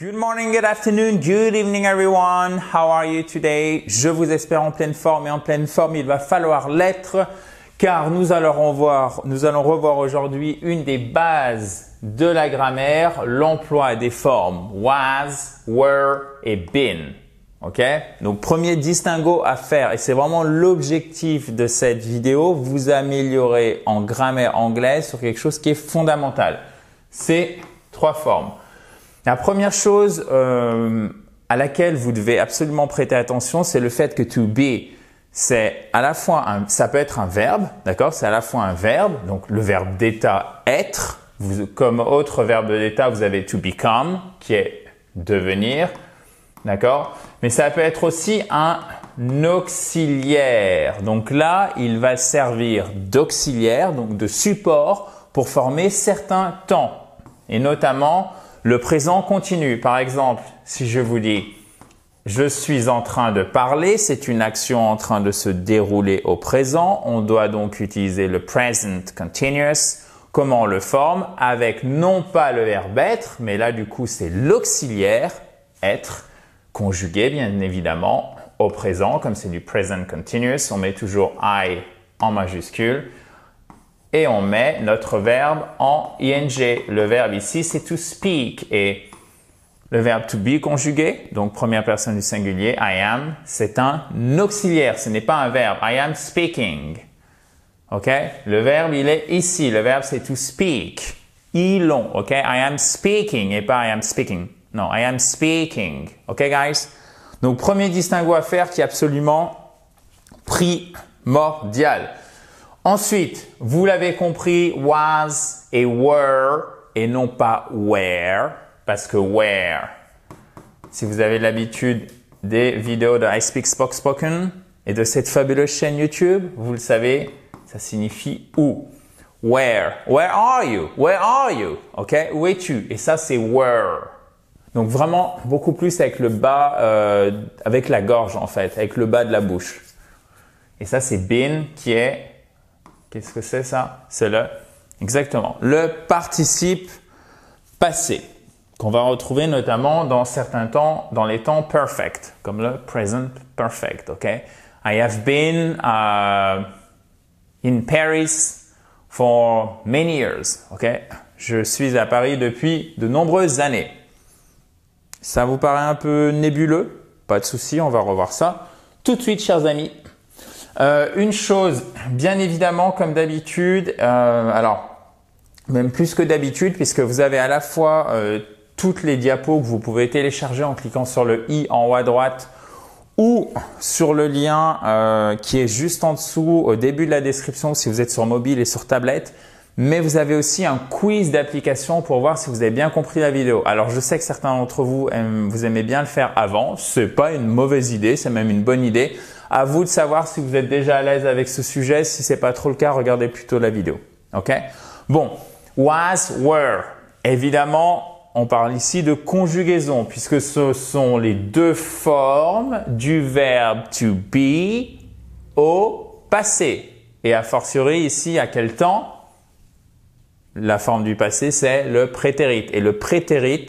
Good morning, good afternoon, good evening everyone. How are you today? Je vous espère en pleine forme et en pleine forme, il va falloir l'être car nous allons revoir aujourd'hui une des bases de la grammaire, l'emploi des formes was, were et been. Ok? Donc premier distinguo à faire et c'est vraiment l'objectif de cette vidéo, vous améliorer en grammaire anglaise sur quelque chose qui est fondamental. C'est trois formes. La première chose à laquelle vous devez absolument prêter attention, c'est le fait que to be, c'est à la fois ça peut être un verbe, d'accord? C'est à la fois un verbe, donc le verbe d'état être. Comme autre verbe d'état, vous avez to become, qui est devenir, d'accord? Mais ça peut être aussi un auxiliaire. Donc là, il va servir d'auxiliaire, donc de support pour former certains temps et notamment le présent continu. Par exemple, si je vous dis « je suis en train de parler », c'est une action en train de se dérouler au présent. On doit donc utiliser le present continuous. Comment on le forme? Avec non pas le verbe être, mais là du coup c'est l'auxiliaire être, conjugué bien évidemment au présent. Comme c'est du present continuous, on met toujours I en majuscule. Et on met notre verbe en ing. Le verbe ici, c'est to speak. Et le verbe to be conjugué, donc première personne du singulier, I am, c'est un auxiliaire. Ce n'est pas un verbe. I am speaking. OK? Le verbe, il est ici. Le verbe, c'est to speak. Ils ont. OK? I am speaking et pas I am speaking. Non, I am speaking. OK, guys? Donc, premier distinguo à faire qui est absolument primordial. Ensuite, vous l'avez compris, was et were et non pas were, parce que were, si vous avez l'habitude des vidéos de I Speak Spoke Spoken et de cette fabuleuse chaîne YouTube, vous le savez, ça signifie où. Where are you? Where are you? Ok, où es-tu? Et ça, c'est were. Donc vraiment, beaucoup plus avec le bas, avec la gorge en fait, avec le bas de la bouche. Et ça, c'est been qui est... Qu'est-ce que c'est ça? C'est exactement, le participe passé qu'on va retrouver notamment dans certains temps, dans les temps perfect, comme le present perfect. Ok? I have been in Paris for many years. Ok? Je suis à Paris depuis de nombreuses années. Ça vous paraît un peu nébuleux? Pas de souci, on va revoir ça tout de suite, chers amis. Une chose, bien évidemment, comme d'habitude, alors même plus que d'habitude, puisque vous avez à la fois toutes les diapos que vous pouvez télécharger en cliquant sur le i en haut à droite ou sur le lien qui est juste en dessous au début de la description si vous êtes sur mobile et sur tablette. Mais vous avez aussi un quiz d'application pour voir si vous avez bien compris la vidéo. Alors, je sais que certains d'entre vous, vous aimez bien le faire avant. C'est pas une mauvaise idée, c'est même une bonne idée. À vous de savoir si vous êtes déjà à l'aise avec ce sujet. Si c'est pas trop le cas, regardez plutôt la vidéo. Ok? Bon, was, were. Évidemment, on parle ici de conjugaison puisque ce sont les deux formes du verbe to be au passé. Et a fortiori ici, à quel temps? La forme du passé, c'est le prétérit. Et le prétérit,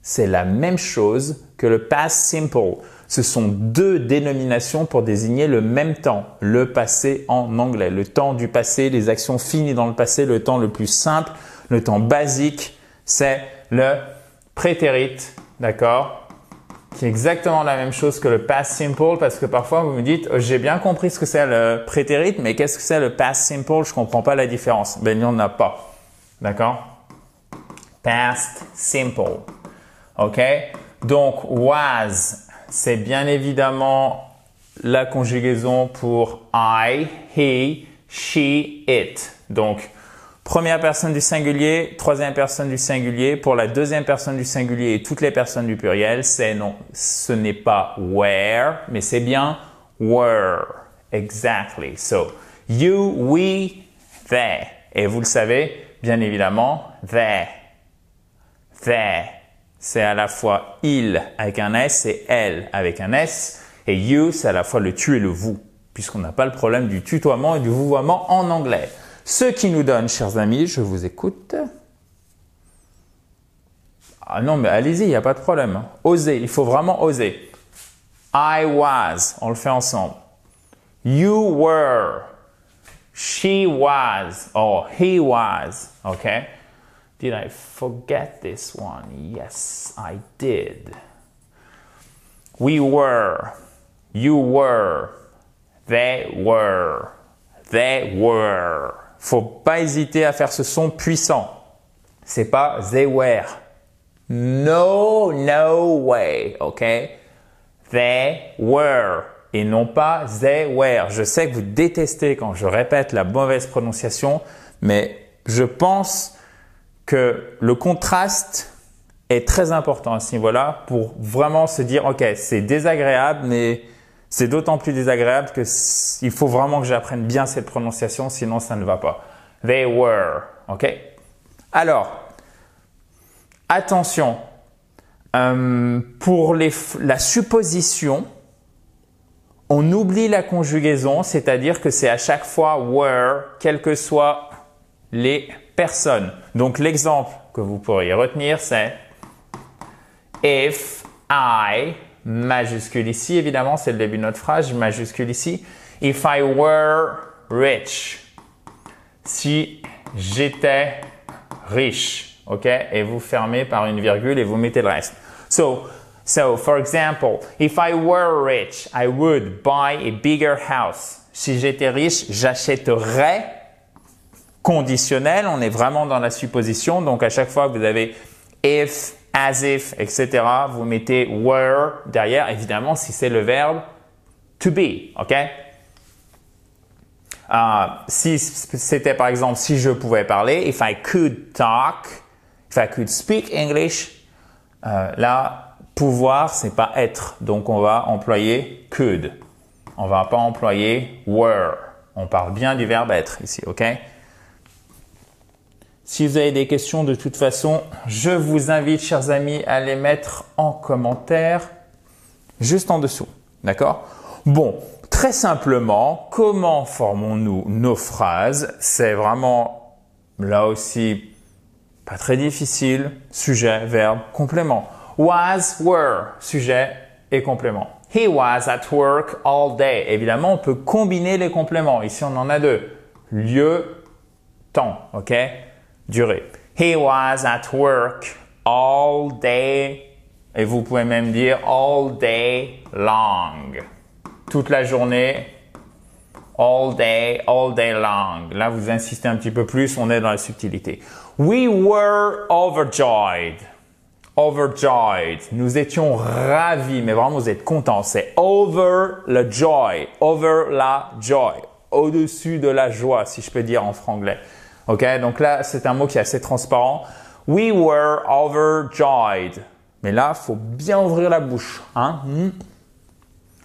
c'est la même chose que le past simple. Ce sont deux dénominations pour désigner le même temps, le passé en anglais. Le temps du passé, les actions finies dans le passé, le temps le plus simple, le temps basique, c'est le prétérit, d'accord? Qui est exactement la même chose que le past simple parce que parfois vous me dites « j'ai bien compris ce que c'est le prétérit, mais qu'est-ce que c'est le past simple? Je comprends pas la différence. » Ben, il n'y en a pas. D'accord? Past simple. OK? Donc, was, c'est bien évidemment la conjugaison pour I, he, she, it. Donc, première personne du singulier, troisième personne du singulier. Pour la deuxième personne du singulier et toutes les personnes du pluriel, ce n'est pas were, mais c'est bien were. Exactly. So, you, we, they. Et vous le savez, bien évidemment, they. C'est à la fois il avec un S et elle avec un S. Et you, c'est à la fois le tu et le vous, puisqu'on n'a pas le problème du tutoiement et du vouvoiement en anglais. Ce qui nous donne, chers amis, je vous écoute. Ah non, mais allez-y, il n'y a pas de problème. Osez, il faut vraiment oser. I was, on le fait ensemble. You were. She was or he was. Okay? Did I forget this one? Yes, I did. We were. You were. They were. They were. Faut pas hésiter à faire ce son puissant. C'est pas they were. No, no way. Okay? They were. Et non pas they were. Je sais que vous détestez quand je répète la mauvaise prononciation, mais je pense que le contraste est très important à ce niveau-là pour vraiment se dire, ok, c'est désagréable, mais c'est d'autant plus désagréable que il faut vraiment que j'apprenne bien cette prononciation, sinon ça ne va pas. They were, ok? Alors, attention, pour la supposition, on oublie la conjugaison, c'est-à-dire que c'est à chaque fois were, quelles que soient les personnes. Donc l'exemple que vous pourriez retenir, c'est if I, majuscule ici, évidemment, c'est le début de notre phrase, majuscule ici. If I were rich, si j'étais riche, ok? Et vous fermez par une virgule et vous mettez le reste. So, for example, if I were rich, I would buy a bigger house. Si j'étais riche, j'achèterais. Conditionnel, on est vraiment dans la supposition. Donc, à chaque fois que vous avez if, as if, etc., vous mettez were derrière. Évidemment, si c'est le verbe to be, ok? Si c'était par exemple, si je pouvais parler, if I could talk, if I could speak English, là, pouvoir, c'est pas être. Donc, on va employer could. On va pas employer were. On parle bien du verbe être ici, ok? Si vous avez des questions, de toute façon, je vous invite, chers amis, à les mettre en commentaire juste en dessous. D'accord? Bon, très simplement, comment formons-nous nos phrases? C'est vraiment, là aussi, pas très difficile. Sujet, verbe, complément. Was, were, sujet et complément. He was at work all day. Évidemment, on peut combiner les compléments. Ici, on en a deux. Lieu, temps, ok? Durée. He was at work all day. Et vous pouvez même dire all day long. Toute la journée. All day long. Là, vous insistez un petit peu plus, on est dans la subtilité. We were overjoyed. Overjoyed. Nous étions ravis, mais vraiment vous êtes contents. C'est over la joy. Over la joy. Au-dessus de la joie, si je peux dire en franglais. Ok, donc là, c'est un mot qui est assez transparent. We were overjoyed. Mais là, faut bien ouvrir la bouche. Hein?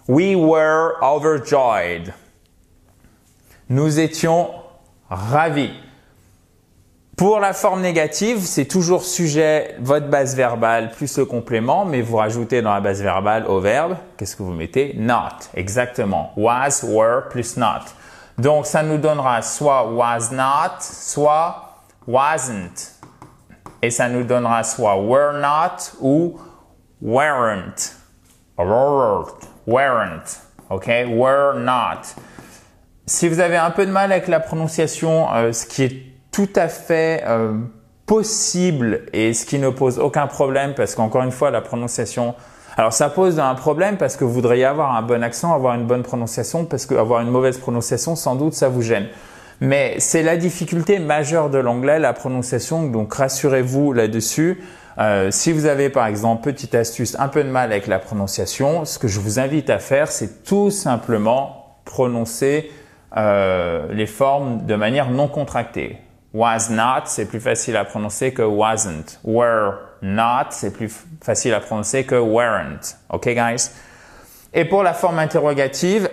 We were overjoyed. Nous étions ravis. Pour la forme négative, c'est toujours sujet, votre base verbale plus le complément, mais vous rajoutez dans la base verbale au verbe, qu'est-ce que vous mettez? Not, exactement. Was, were, plus not. Donc, ça nous donnera soit was not, soit wasn't. Et ça nous donnera soit were not ou weren't. Weren't. OK? Were not. Si vous avez un peu de mal avec la prononciation, ce qui est tout à fait possible et ce qui ne pose aucun problème parce qu'encore une fois, la prononciation… Alors, ça pose un problème parce que vous voudriez avoir un bon accent, avoir une bonne prononciation, parce qu'avoir une mauvaise prononciation, sans doute, ça vous gêne. Mais c'est la difficulté majeure de l'anglais, la prononciation, donc rassurez-vous là-dessus. Si vous avez, par exemple, petite astuce, un peu de mal avec la prononciation, ce que je vous invite à faire, c'est tout simplement prononcer les formes de manière non contractée. Was not, c'est plus facile à prononcer que wasn't. Were not, c'est plus facile à prononcer que weren't. OK, guys? Et pour la forme interrogative,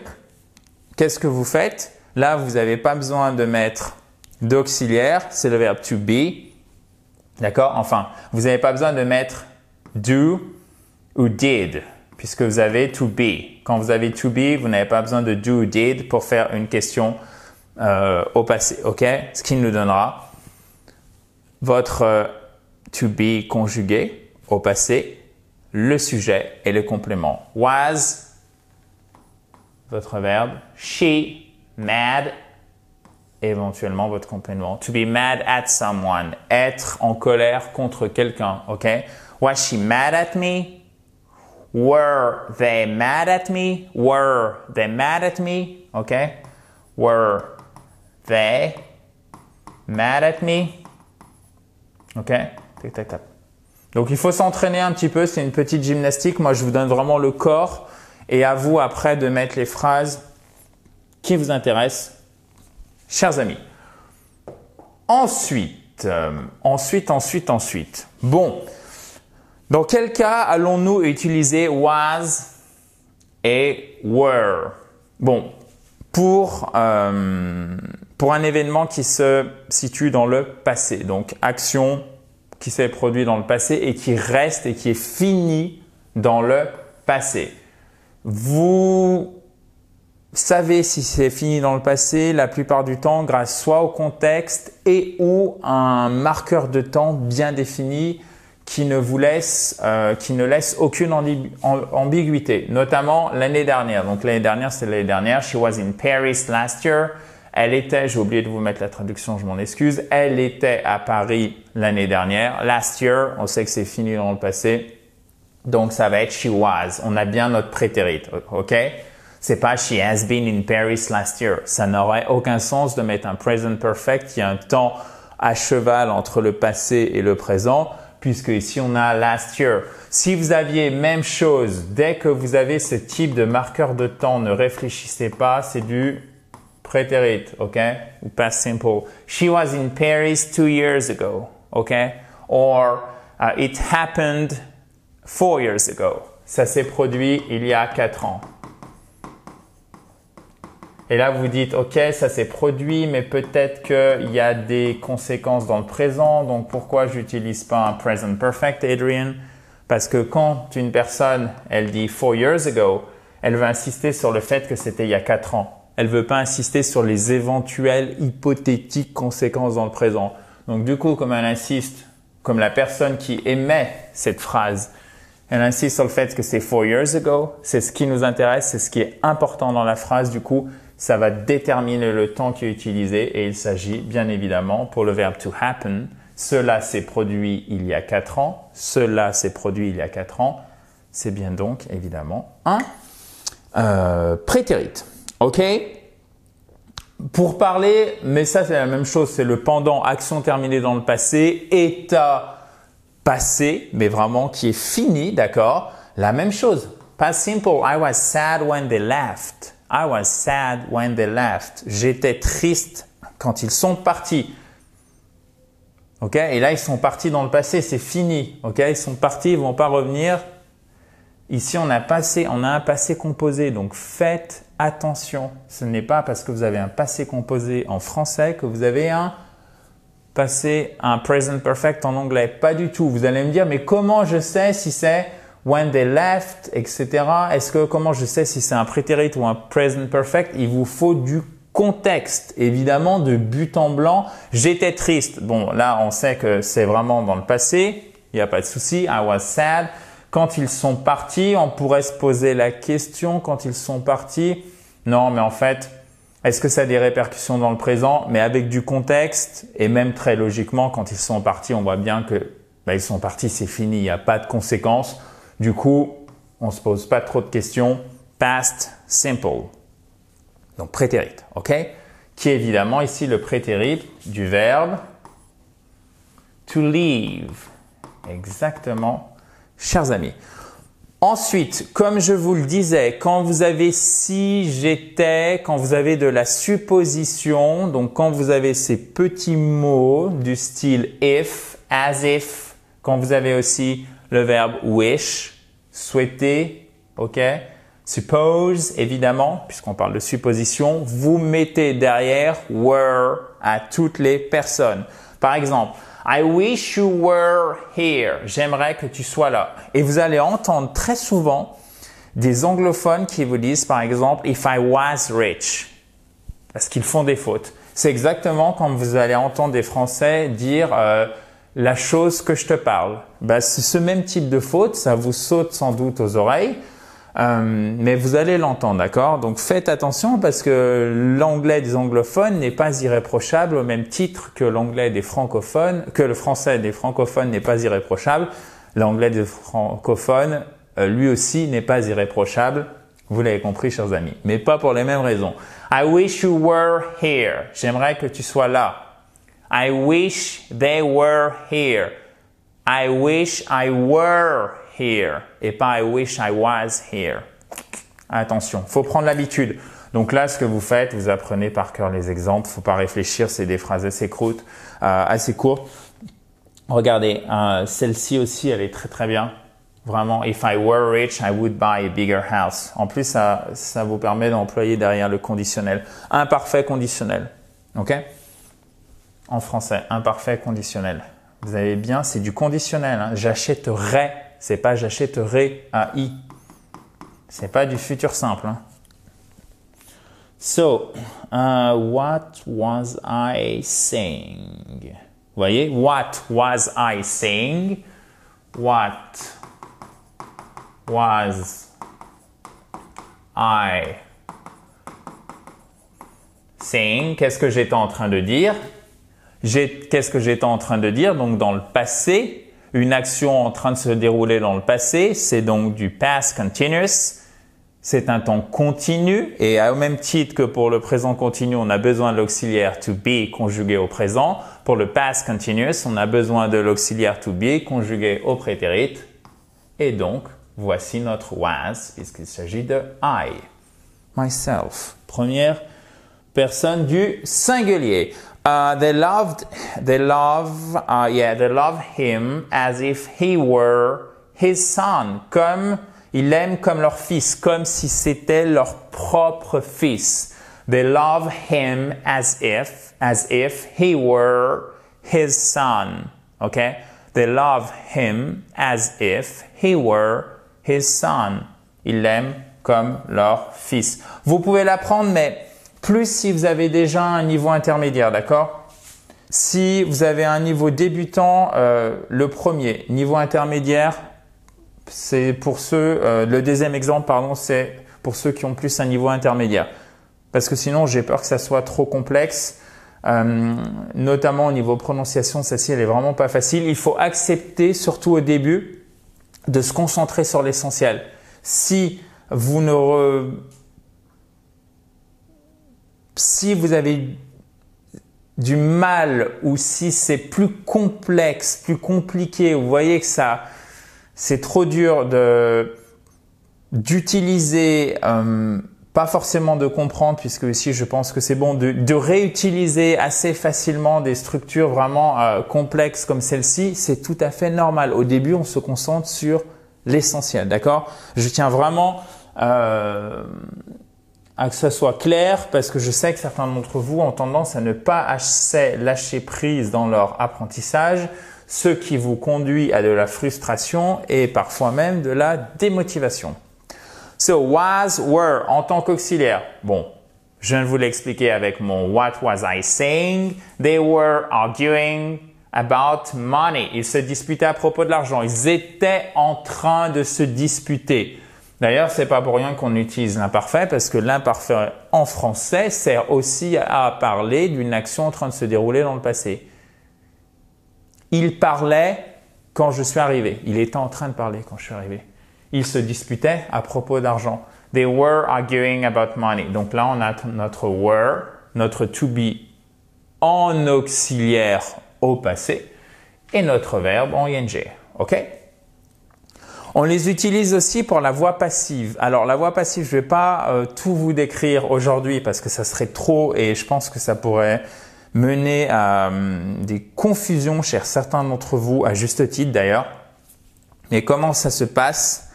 qu'est-ce que vous faites? Là, vous n'avez pas besoin de mettre d'auxiliaire, c'est le verbe to be. D'accord? Enfin, vous n'avez pas besoin de mettre do ou did, puisque vous avez to be. Quand vous avez to be, vous n'avez pas besoin de do ou did pour faire une question au passé, ok? Ce qui nous donnera votre to be conjugué au passé, le sujet et le complément. Was, votre verbe. She, mad, éventuellement votre complément. To be mad at someone. Être en colère contre quelqu'un. OK? Was she mad at me? Were they mad at me? Were they mad at me? OK? Were they mad at me? OK? Tac, tac, tac. Donc, il faut s'entraîner un petit peu. C'est une petite gymnastique. Moi, je vous donne vraiment le corps. Et à vous, après, de mettre les phrases qui vous intéressent, chers amis. Ensuite. Bon. Dans quel cas allons-nous utiliser was et were? Bon. Pour un événement qui se situe dans le passé. Donc, action qui s'est produite dans le passé et qui reste et qui est finie dans le passé. Vous savez si c'est fini dans le passé la plupart du temps grâce soit au contexte et ou un marqueur de temps bien défini qui ne laisse aucune ambiguïté, notamment l'année dernière. Donc l'année dernière, c'est l'année dernière. She was in Paris last year. Elle était, j'ai oublié de vous mettre la traduction, je m'en excuse. Elle était à Paris l'année dernière. Last year, on sait que c'est fini dans le passé. Donc ça va être she was. On a bien notre prétérit, ok? C'est pas she has been in Paris last year. Ça n'aurait aucun sens de mettre un present perfect. Il y a un temps à cheval entre le passé et le présent, puisque ici on a last year. Si vous aviez même chose, dès que vous avez ce type de marqueur de temps, ne réfléchissez pas, c'est du prétérit, ok? Ou past simple. She was in Paris 2 years ago, ok? Or it happened 4 years ago. Ça s'est produit il y a 4 ans. Et là, vous dites, ok, ça s'est produit, mais peut-être qu'il y a des conséquences dans le présent. Donc, pourquoi j'utilise pas un present perfect, Adrian? Parce que quand une personne, elle dit 4 years ago, elle veut insister sur le fait que c'était il y a 4 ans. Elle veut pas insister sur les éventuelles hypothétiques conséquences dans le présent. Donc, du coup, comme elle insiste, comme la personne qui émet cette phrase, elle insiste sur le fait que c'est 4 years ago, c'est ce qui nous intéresse, c'est ce qui est important dans la phrase. Du coup, ça va déterminer le temps qui est utilisé et il s'agit bien évidemment pour le verbe to happen. Cela s'est produit il y a 4 ans. Cela s'est produit il y a 4 ans. C'est bien donc évidemment un prétérit. OK? Pour parler, mais ça c'est la même chose, c'est le pendant action terminée dans le passé, état passé, mais vraiment qui est fini, d'accord? La même chose. Past simple, I was sad when they left. I was sad when they left. J'étais triste quand ils sont partis. OK? Et là, ils sont partis dans le passé, c'est fini. OK? Ils sont partis, ils vont pas revenir. Ici, on a un passé composé. Donc, faites attention. Ce n'est pas parce que vous avez un passé composé en français que vous avez un present perfect en anglais. Pas du tout. Vous allez me dire, mais comment je sais si c'est when they left, etc. Comment je sais si c'est un prétérit ou un present perfect? Il vous faut du contexte. Évidemment, de but en blanc, j'étais triste. Bon, là, on sait que c'est vraiment dans le passé. Il n'y a pas de souci. I was sad. Quand ils sont partis, on pourrait se poser la question, quand ils sont partis, non, mais en fait, est-ce que ça a des répercussions dans le présent? Mais avec du contexte et même très logiquement, quand ils sont partis, on voit bien que ils sont partis, c'est fini, il n'y a pas de conséquences. Du coup, on ne se pose pas trop de questions. Past simple. Donc, prétérit, OK? Qui est évidemment ici le prétérit du verbe to leave. Exactement. Chers amis, ensuite, comme je vous le disais, quand vous avez si, j'étais, quand vous avez de la supposition, donc quand vous avez ces petits mots du style if, as if, quand vous avez aussi le verbe wish, souhaiter, ok? Suppose, évidemment, puisqu'on parle de supposition, vous mettez derrière were à toutes les personnes. Par exemple, I wish you were here. J'aimerais que tu sois là. Et vous allez entendre très souvent des anglophones qui vous disent, par exemple, if I was rich. Parce qu'ils font des fautes. C'est exactement comme vous allez entendre des Français dire la chose que je te parle. Ben, c'est ce même type de faute, ça vous saute sans doute aux oreilles, mais vous allez l'entendre, d'accord? Donc faites attention parce que l'anglais des anglophones n'est pas irréprochable au même titre que l'anglais des francophones, que le français des francophones n'est pas irréprochable. L'anglais des francophones, lui aussi, n'est pas irréprochable. Vous l'avez compris, chers amis, mais pas pour les mêmes raisons. I wish you were here. J'aimerais que tu sois là. I wish they were here. I wish I were here. Et pas I wish I was here. Attention, faut prendre l'habitude. Donc là, ce que vous faites, vous apprenez par cœur les exemples. Faut pas réfléchir, c'est des phrases assez courtes. Regardez, celle-ci aussi, elle est très très bien. Vraiment, if I were rich, I would buy a bigger house. En plus, ça vous permet d'employer derrière le conditionnel. Imparfait conditionnel. OK? En français, imparfait conditionnel. Vous avez bien, c'est du conditionnel. Hein. J'achèterais, c'est pas j'achèterai à i. C'est pas du futur simple. Hein. So, what was I saying? Vous voyez, what was I saying? What was I saying? Qu'est-ce que j'étais en train de dire? Qu'est-ce que j'étais en train de dire? Donc, dans le passé, une action en train de se dérouler dans le passé, c'est donc du past continuous. C'est un temps continu et au même titre que pour le présent continu, on a besoin de l'auxiliaire to be conjugué au présent. Pour le past continuous, on a besoin de l'auxiliaire to be conjugué au prétérit. Et donc, voici notre was puisqu'il s'agit de I, myself. Première personne du singulier. They loved him as if he were his son. Ils l'aiment comme leur fils, comme si c'était leur propre fils. They love him as if he were his son. Okay? They love him as if he were his son. Ils l'aiment comme leur fils. Vous pouvez l'apprendre, mais plus si vous avez déjà un niveau intermédiaire, d'accord? Si vous avez un niveau débutant, le premier. Niveau intermédiaire, c'est pour ceux, le deuxième exemple, pardon, c'est pour ceux qui ont plus un niveau intermédiaire. Parce que sinon, j'ai peur que ça soit trop complexe. Notamment au niveau prononciation, celle-ci, elle est vraiment pas facile. Il faut accepter, surtout au début, de se concentrer sur l'essentiel. Si vous avez du mal ou si c'est plus complexe, plus compliqué, vous voyez que c'est trop dur d'utiliser, pas forcément de comprendre, puisque ici je pense que c'est bon de réutiliser assez facilement des structures vraiment complexes comme celle-ci, c'est tout à fait normal. Au début, on se concentre sur l'essentiel, d'accord? Je tiens vraiment à que ça soit clair parce que je sais que certains d'entre vous ont tendance à ne pas assez lâcher prise dans leur apprentissage, ce qui vous conduit à de la frustration et parfois même de la démotivation. So, was, were, en tant qu'auxiliaire. Bon, je viens de vous l'expliquer avec mon what was I saying. They were arguing about money. Ils se disputaient à propos de l'argent. Ils étaient en train de se disputer. D'ailleurs, c'est pas pour rien qu'on utilise l'imparfait parce que l'imparfait en français sert aussi à parler d'une action en train de se dérouler dans le passé. Il parlait quand je suis arrivé. Il était en train de parler quand je suis arrivé. Ils se disputaient à propos d'argent. They were arguing about money. Donc là, on a notre were, notre to be en auxiliaire au passé et notre verbe en ing. OK? On les utilise aussi pour la voix passive. Alors, la voix passive, je ne vais pas tout vous décrire aujourd'hui parce que ça serait trop et je pense que ça pourrait mener à des confusions chez certains d'entre vous, à juste titre d'ailleurs. Mais comment ça se passe,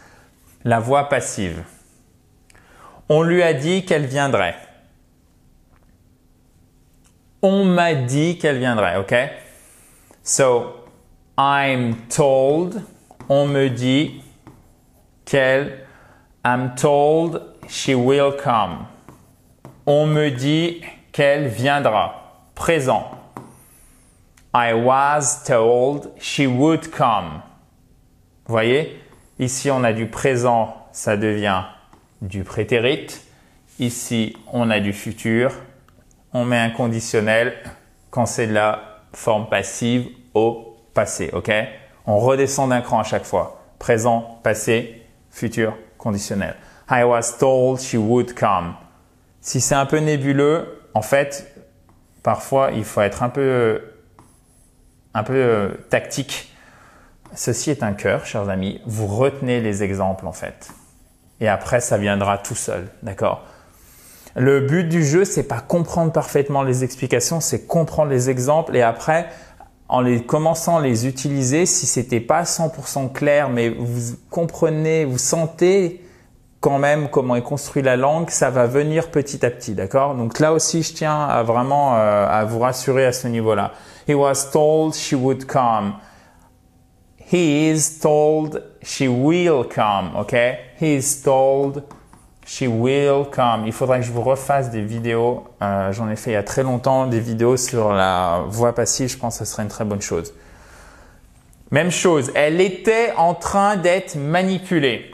la voix passive? On lui a dit qu'elle viendrait. On m'a dit qu'elle viendrait, ok? So, I'm told, on me dit qu'elle, I'm told she will come. On me dit qu'elle viendra. Présent. I was told she would come. Vous voyez? Ici, on a du présent, ça devient du prétérit. Ici, on a du futur. On met un conditionnel quand c'est de la forme passive au passé, ok? On redescend d'un cran à chaque fois. Présent, passé, futur, conditionnel. I was told she would come. Si c'est un peu nébuleux, en fait, parfois, il faut être un peu tactique. Ceci est un cœur, chers amis. Vous retenez les exemples, en fait. Et après, ça viendra tout seul, d'accord? Le but du jeu, c'est pas comprendre parfaitement les explications, c'est comprendre les exemples et après, en les commençant à les utiliser, si c'était pas 100% clair, mais vous comprenez, vous sentez quand même comment est construite la langue, ça va venir petit à petit, d'accord? Donc là aussi, je tiens à vraiment à vous rassurer à ce niveau-là. He was told she would come. He is told she will come, ok? He is told she will come. Il faudrait que je vous refasse des vidéos. J'en ai fait il y a très longtemps des vidéos sur la voix passive. Je pense que ce serait une très bonne chose. Même chose. Elle était en train d'être manipulée.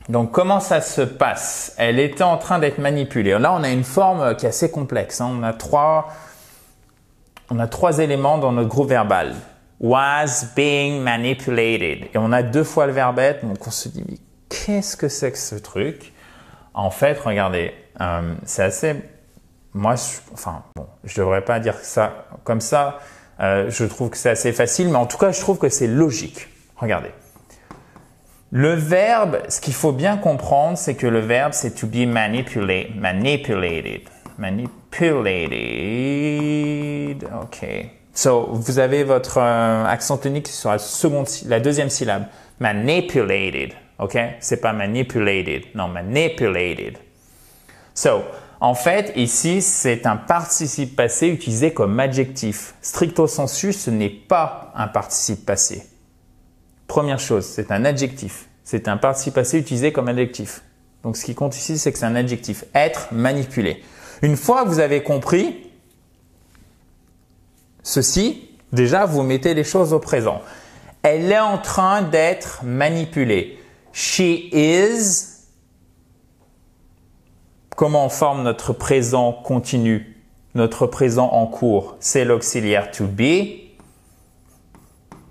Donc, comment ça se passe? Elle était en train d'être manipulée. Là, on a une forme qui est assez complexe. Hein. On a trois éléments dans notre groupe verbal. Was being manipulated. Et on a 2 fois le verbe être. Donc, on se dit, mais qu'est-ce que c'est que ce truc? En fait, regardez, c'est assez... Moi, je devrais pas dire ça comme ça. Je trouve que c'est assez facile, mais en tout cas, je trouve que c'est logique. Regardez. Le verbe, ce qu'il faut bien comprendre, c'est que le verbe, c'est to be manipulated. Manipulated. OK. So, vous avez votre accent tonique sur la deuxième syllabe. Manipulated. OK? C'est pas manipulated. Non, manipulated. So, en fait, ici, c'est un participe passé utilisé comme adjectif. Stricto sensu, ce n'est pas un participe passé. Première chose, c'est un adjectif. C'est un participe passé utilisé comme adjectif. Donc, ce qui compte ici, c'est que c'est un adjectif. Être manipulé. Une fois que vous avez compris ceci, déjà, vous mettez les choses au présent. Elle est en train d'être manipulée. She is. Comment on forme notre présent continu? Notre présent en cours, c'est l'auxiliaire to be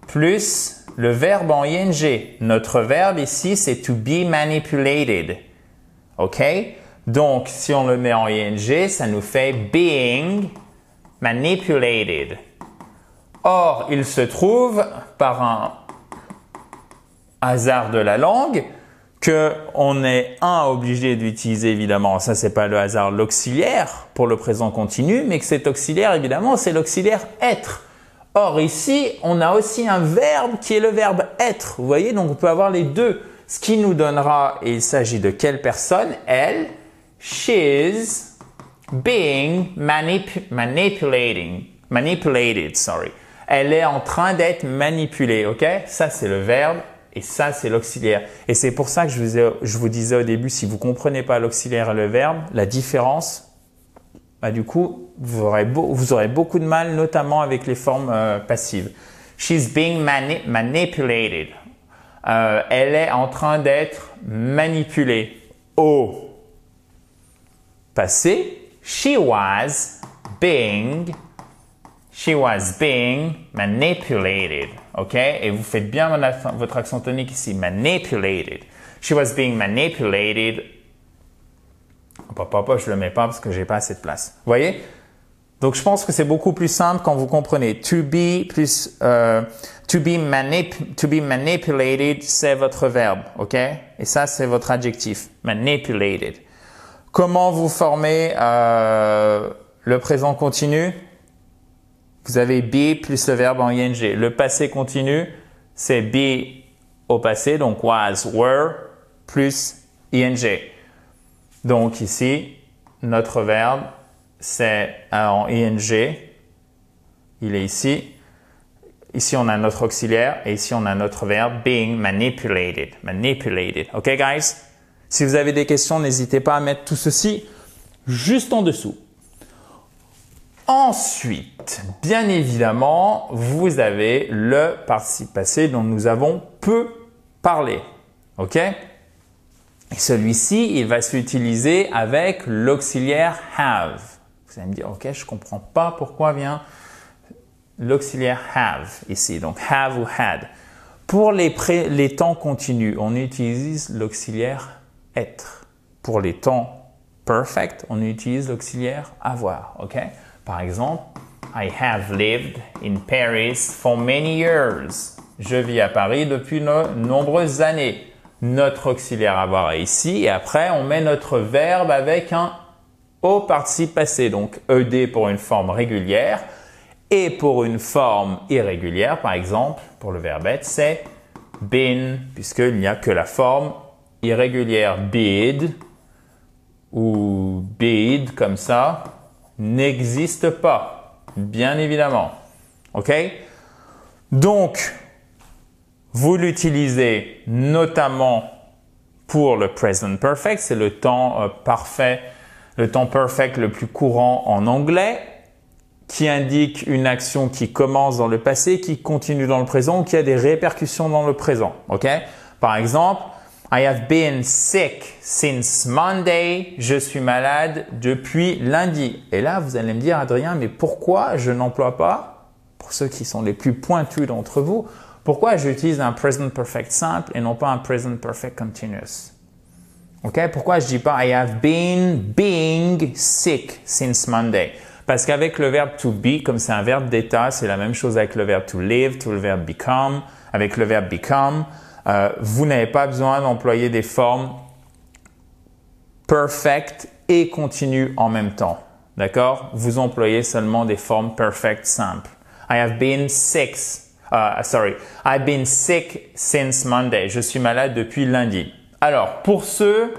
plus le verbe en ing. Notre verbe ici, c'est to be manipulated. OK? Donc, si on le met en ing, ça nous fait being manipulated. Or, il se trouve, par un hasard de la langue, qu'on est obligé d'utiliser évidemment, ça c'est pas le hasard, l'auxiliaire pour le présent continu, mais que cet auxiliaire évidemment c'est l'auxiliaire être. Or ici, on a aussi un verbe qui est le verbe être. Vous voyez, donc on peut avoir les deux. Ce qui nous donnera, et il s'agit de quelle personne? Elle, she's being manipulated, sorry. Elle est en train d'être manipulée, ok? Ça c'est le verbe. Et ça, c'est l'auxiliaire. Et c'est pour ça que je vous disais au début, si vous ne comprenez pas l'auxiliaire et le verbe, la différence, du coup, vous aurez beaucoup de mal, notamment avec les formes passives. She's being manipulated. Elle est en train d'être manipulée. Au passé, she was being manipulated. OK? Et vous faites bien votre accent tonique ici. Manipulated. She was being manipulated. Papa, je le mets pas parce que j'ai pas assez de place. Vous voyez? Donc, je pense que c'est beaucoup plus simple quand vous comprenez. To be plus, to be manipulated, c'est votre verbe. OK? Et ça, c'est votre adjectif. Manipulated. Comment vous formez, le présent continu? Vous avez be plus le verbe en ing. Le passé continu, c'est be au passé, donc was, were, plus ing. Donc ici, notre verbe, c'est en ing. Il est ici. Ici, on a notre auxiliaire et ici, on a notre verbe being manipulated. Manipulated. OK, guys? Si vous avez des questions, n'hésitez pas à mettre tout ceci juste en dessous. Ensuite, bien évidemment, vous avez le participe passé dont nous avons peu parlé. OK? Et celui-ci, il va s'utiliser avec l'auxiliaire have. Vous allez me dire, OK, je ne comprends pas pourquoi vient l'auxiliaire have ici. Donc, have ou had. Pour les temps continus, on utilise l'auxiliaire être. Pour les temps perfect, on utilise l'auxiliaire avoir. OK? Par exemple, I have lived in Paris for many years. Je vis à Paris depuis de nombreuses années. Notre auxiliaire avoir est ici et après, on met notre verbe avec un au participe passé. Donc, ED pour une forme régulière et pour une forme irrégulière, par exemple, pour le verbe être, c'est been, puisqu'il n'y a que la forme irrégulière bid ou bid comme ça n'existe pas, bien évidemment. OK? Donc, vous l'utilisez notamment pour le present perfect, c'est le temps parfait, le temps perfect le plus courant en anglais, qui indique une action qui commence dans le passé, qui continue dans le présent ou qui a des répercussions dans le présent. OK? Par exemple, I have been sick since Monday. Je suis malade depuis lundi. Et là, vous allez me dire, Adrien, mais pourquoi je n'emploie pas, pour ceux qui sont les plus pointus d'entre vous, pourquoi j'utilise un present perfect simple et non pas un present perfect continuous? OK? Pourquoi je dis pas I have been being sick since Monday? Parce qu'avec le verbe to be, comme c'est un verbe d'état, c'est la même chose avec le verbe to live, tout le verbe become. Avec le verbe become, vous n'avez pas besoin d'employer des formes perfect et continue en même temps. D'accord? Vous employez seulement des formes perfect simples. I have been sick. I've been sick since Monday. Je suis malade depuis lundi. Alors, pour ceux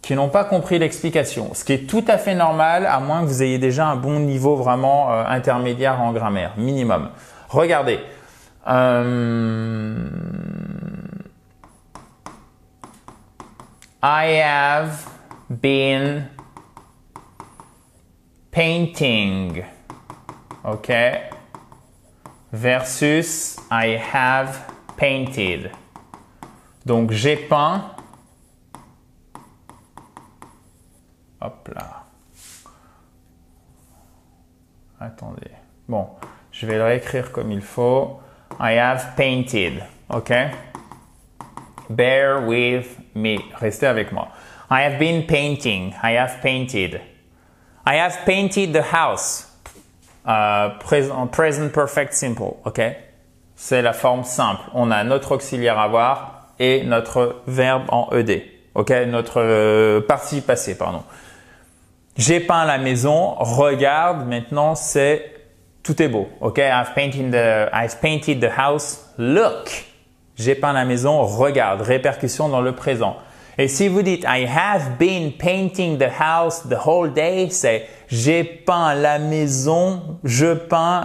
qui n'ont pas compris l'explication, ce qui est tout à fait normal, à moins que vous ayez déjà un bon niveau vraiment intermédiaire en grammaire, minimum. Regardez. I have been painting. OK? Versus I have painted. Donc, j'ai peint. Hop là. Attendez. Bon, je vais le réécrire comme il faut. I have painted. OK? Bear with me. Restez avec moi. I have been painting. I have painted. I have painted the house. Present perfect simple. OK? C'est la forme simple. On a notre auxiliaire avoir et notre verbe en ED. OK? Notre participe passé, pardon. J'ai peint la maison. Regarde, maintenant, c'est tout est beau. OK? I've painted the house. Look! J'ai peint la maison. Regarde. Répercussion dans le présent. Et si vous dites I have been painting the house the whole day, c'est j'ai peint la maison, j'ai peint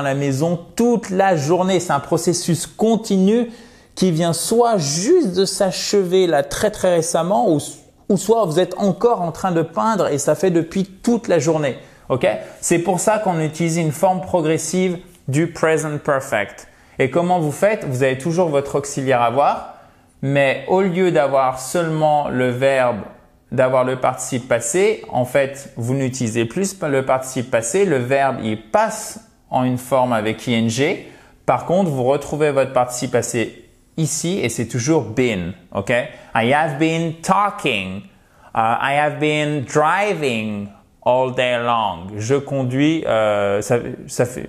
la maison toute la journée. C'est un processus continu qui vient soit juste de s'achever là très récemment ou soit vous êtes encore en train de peindre et ça fait depuis toute la journée. OK? C'est pour ça qu'on utilise une forme progressive du present perfect. Et comment vous faites? Vous avez toujours votre auxiliaire avoir. Mais au lieu d'avoir seulement le verbe, d'avoir le participe passé, en fait, vous n'utilisez plus le participe passé. Le verbe, il passe en une forme avec ing. Par contre, vous retrouvez votre participe passé ici et c'est toujours been. OK? I have been talking. I have been driving all day long. Je conduis,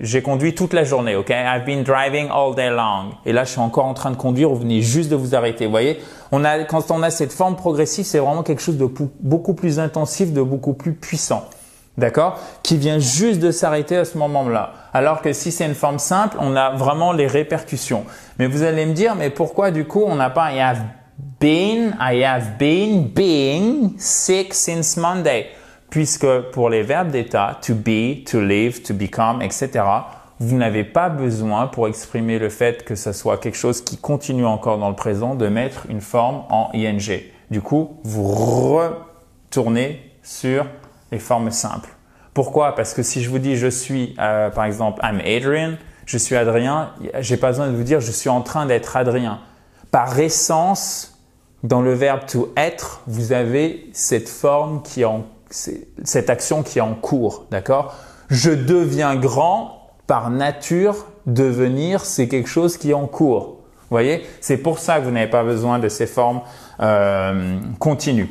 j'ai conduit toute la journée, OK? I've been driving all day long. Et là, je suis encore en train de conduire, vous venez juste de vous arrêter. Vous voyez, quand on a cette forme progressive, c'est vraiment quelque chose de beaucoup plus intensif, de beaucoup plus puissant. D'accord? Qui vient juste de s'arrêter à ce moment-là. Alors que si c'est une forme simple, on a vraiment les répercussions. Mais vous allez me dire, mais pourquoi du coup, on n'a pas I have been being sick since Monday? Puisque pour les verbes d'état, to be, to live, to become, etc., vous n'avez pas besoin pour exprimer le fait que ce soit quelque chose qui continue encore dans le présent de mettre une forme en ing. Du coup, vous retournez sur les formes simples. Pourquoi? Parce que si je vous dis je suis, par exemple, I'm Adrian, je suis Adrien, j'ai pas besoin de vous dire je suis en train d'être Adrien. Par essence, dans le verbe to être, vous avez cette forme qui est cette action qui est en cours, d'accord? Je deviens grand, par nature, devenir, c'est quelque chose qui est en cours. Vous voyez? C'est pour ça que vous n'avez pas besoin de ces formes continues.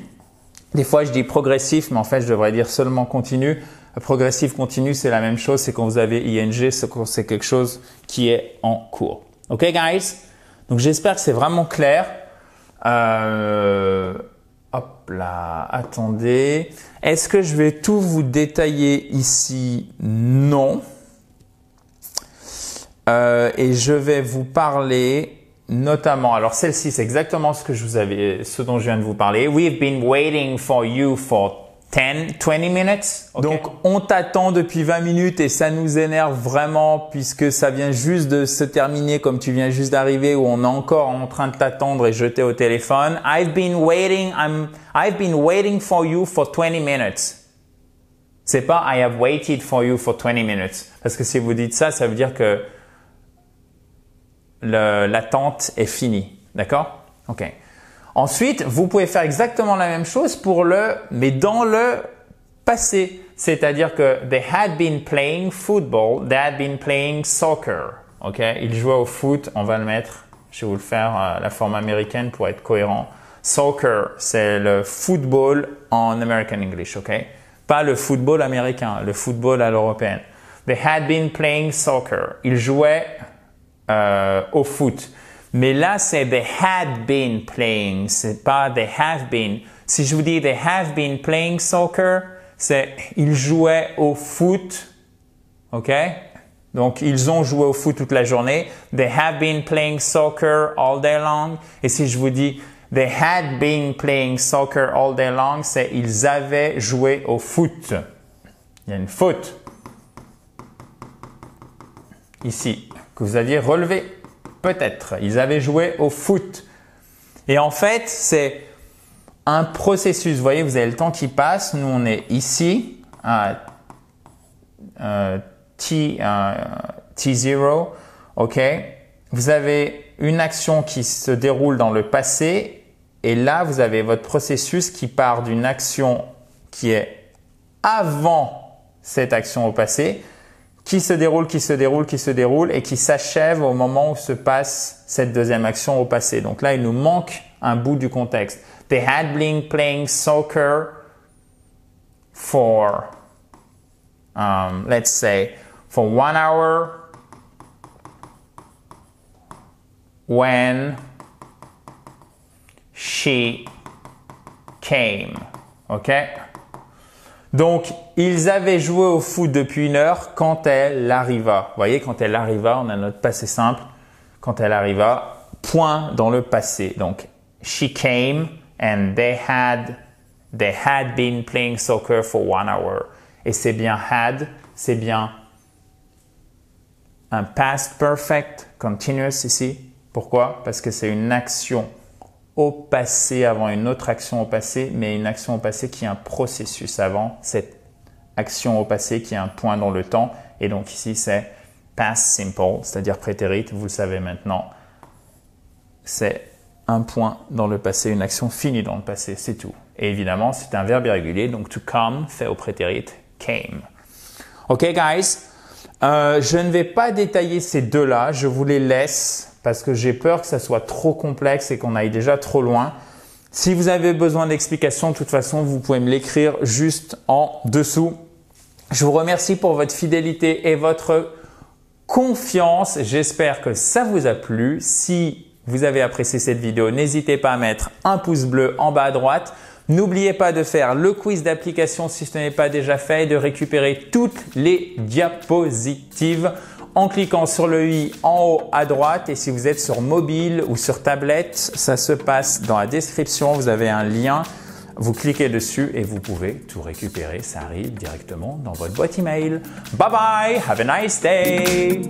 Des fois, je dis progressif, mais en fait, je devrais dire seulement continu. Progressif, continu, c'est la même chose. C'est quand vous avez ing, c'est quelque chose qui est en cours. OK, guys? Donc, j'espère que c'est vraiment clair. Hop là, attendez. Est-ce que je vais tout vous détailler ici? Non. Et je vais vous parler notamment, alors celle-ci, c'est exactement ce dont je viens de vous parler. We've been waiting for you for 20 minutes. Okay. Donc, on t'attend depuis 20 minutes et ça nous énerve vraiment puisque ça vient juste de se terminer comme tu viens juste d'arriver ou on est encore en train de t'attendre et jeter au téléphone. I've been waiting for you for 20 minutes. C'est pas I have waited for you for 20 minutes. Parce que si vous dites ça, ça veut dire que l'attente est finie. D'accord? OK. Ensuite, vous pouvez faire exactement la même chose mais dans le passé. C'est-à-dire que they had been playing football, they had been playing soccer. OK? Ils jouaient au foot, on va le mettre. Je vais vous le faire la forme américaine pour être cohérent. Soccer, c'est le football en American English. OK? Pas le football américain, le football à l'européenne. They had been playing soccer. Ils jouaient au foot. Mais là, c'est they had been playing, c'est pas they have been. Si je vous dis they have been playing soccer, c'est ils jouaient au foot, ok? Donc, ils ont joué au foot toute la journée. They have been playing soccer all day long. Et si je vous dis they had been playing soccer all day long, c'est ils avaient joué au foot. Il y a une faute ici que vous aviez relevée. Peut-être. Ils avaient joué au foot. Et en fait, c'est un processus. Vous voyez, vous avez le temps qui passe. Nous, on est ici à T0. OK? Vous avez une action qui se déroule dans le passé. Et là, vous avez votre processus qui part d'une action qui est avant cette action au passé, qui se déroule et qui s'achève au moment où se passe cette deuxième action au passé. Donc là, il nous manque un bout du contexte. They had been playing soccer for, let's say, for 1 hour when she came. OK? Donc, ils avaient joué au foot depuis 1 heure quand elle arriva. Vous voyez, quand elle arriva, on a notre passé simple. Quand elle arriva, point dans le passé. Donc, she came and they had been playing soccer for 1 hour. Et c'est bien had, c'est bien un past perfect continuous ici. Pourquoi? Parce que c'est une action au passé avant une autre action au passé, mais une action au passé qui est un processus avant cette action au passé qui est un point dans le temps. Et donc ici, c'est past simple, c'est-à-dire prétérit, vous le savez maintenant. C'est un point dans le passé, une action finie dans le passé, c'est tout. Et évidemment, c'est un verbe irrégulier, donc to come fait au prétérit came. OK, guys? Je ne vais pas détailler ces deux-là, je vous les laisse parce que j'ai peur que ça soit trop complexe et qu'on aille déjà trop loin. Si vous avez besoin d'explications, de toute façon, vous pouvez me l'écrire juste en dessous. Je vous remercie pour votre fidélité et votre confiance. J'espère que ça vous a plu. Si vous avez apprécié cette vidéo, n'hésitez pas à mettre un pouce bleu en bas à droite. N'oubliez pas de faire le quiz d'application si ce n'est pas déjà fait et de récupérer toutes les diapositives en cliquant sur le i en haut à droite. Et si vous êtes sur mobile ou sur tablette, ça se passe dans la description. Vous avez un lien, vous cliquez dessus et vous pouvez tout récupérer. Ça arrive directement dans votre boîte email. Bye bye, have a nice day.